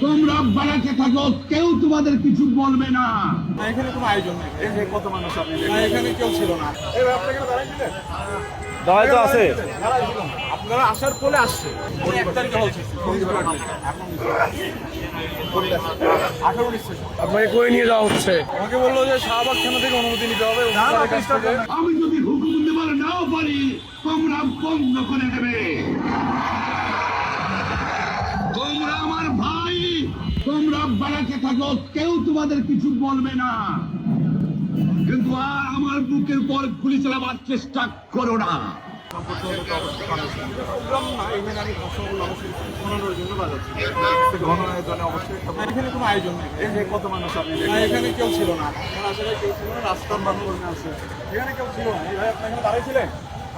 তোমরা বাড়াতে থাকো, কেউ তোমাদের কিছু বলবে না। এখানে কোনো আয়োজন নেই। এই যে কত মানুষ আপনি দেখেন। এখানে কেউ ছিল না। এই ভাই আপনি এখানে দাঁড়াইছিলেন? দাঁড়াই তো আছে। দাঁড়াইছিলাম। আপনারা আসার পরে আসছে। উনি 1 তারিখে হচ্ছে। আপনাকে কই নিয়ে যাওয়া হচ্ছে? আমাকে বললো যে শাহবাগ থানা থেকে অনুমতি নিতে হবে। ওনার কাছ থেকে। আমি যদি হুকুম দেবার নাও পারি, তোমরা বন্ধ করে দেবে। তোমরা আমার ভাই, তোমরা বাড়াতে থাকো, কেউ তোমাদের কিছু বলবে না। কিন্তু আর আমার বুকের পর গুলি চালাবার চেষ্টা করো না। এখানে কোনো আয়োজন নেই। এই যে কত মানুষ আপনি দেখেন। এখানে কেউ ছিল না। আসলে কেউ ছিল না। রাস্তার মানুষ আছে। এখানে কেউ ছিল না। এই ভাই আপনি এখানে দাঁড়াইছিলেন?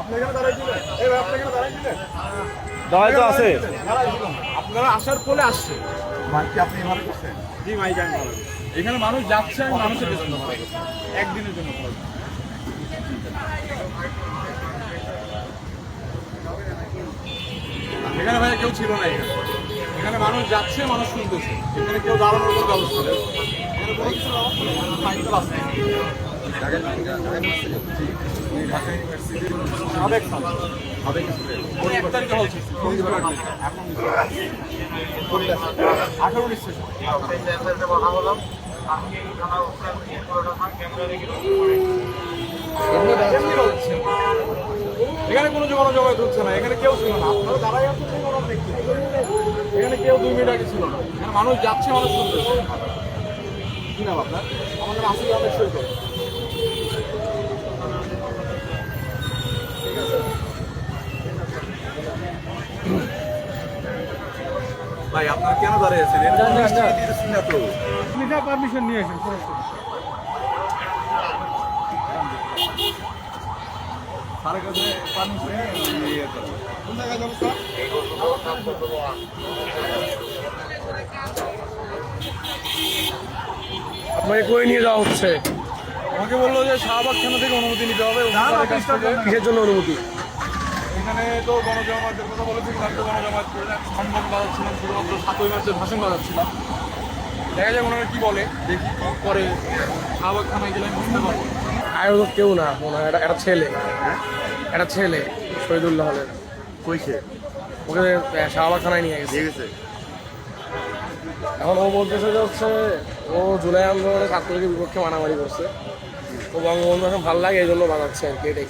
আপনি এখানে দাঁড়াইছিলেন? এই ভাই আপনি এখানে দাঁড়াইছিলেন? দাঁড়াই তো আছে। দাঁড়াইছিলাম। আপনারা আসার পরে আসছে। মাইক কি আপনি এভাবে করছেন? জি মাইক আমি ভালো। এখানে মানুষ যাচ্ছে, আমি মানুষের পেছনে ভালো করছি। একদিনের জন্য ভালো। এখানে ভাই কেউ ছিল না। এখানে মানুষ যাচ্ছে, মানুষ শুনতেছে। এখানে কেউ দাঁড়ানোর কোনো ব্যবস্থা নেই। এখানে কোনো কিছু ব্যবস্থা নেই। সাইকেল আছে। সাবেক সাল। উনি 1 তারিখে হচ্ছে। এখন 18-19 সেশন। এখানে কোনো জমায়েত হচ্ছে না। এখানে কেউ ছিল না। আপনারা দাঁড়াই আছেন, এখানে কেউ 2 মিনিট আগে ছিল না। এখানে মানুষ যাচ্ছে, মানুষ শুনতেছে। কি নাম আপনার? আমাদের আসিফ আহমেদ সৈকত। ভাই আপনার কেন দাঁড়িয়ে আছেন? পারমিশন নিয়ে আসেন। সারের কাছে পারমিশন নিয়ে কোন জায়গায় যাবো স্যার? আপনাকে কই নিয়ে যাওয়া হচ্ছে? আমাকে বললো যে শাহবাগ থানা থেকে অনুমতি নিতে হবে। ওনার কাছ থেকে। কিসের জন্য অনুমতি? এখানে তো গণজমাতের কথা বলেছিলাম, আমি তো গণজমাত করে সম্মান বাজাচ্ছিলাম, শুধুমাত্র 7ই মার্চের ভাষণ বাজাচ্ছিলাম। দেখা যায় ওনারা কি বলে, দেখি কি করে। শাহবাগ থানায় গেলে আমি বুঝতে পারবো। আয়োজক কেউ না, ওনার একটা ছেলে, একটা ছেলে শহীদুল্লাহ হলের। কইছে ওকে শাহবাগ থানায় নিয়ে গেছে। এখন ও বলতেছে যে হচ্ছে ও জুলাই আন্দোলনে ছাত্রলীগের বিপক্ষে মারামারি করছে। ও বঙ্গবন্ধু এখন ভালো লাগে, এই জন্য বানাচ্ছে আর কি, এটাই।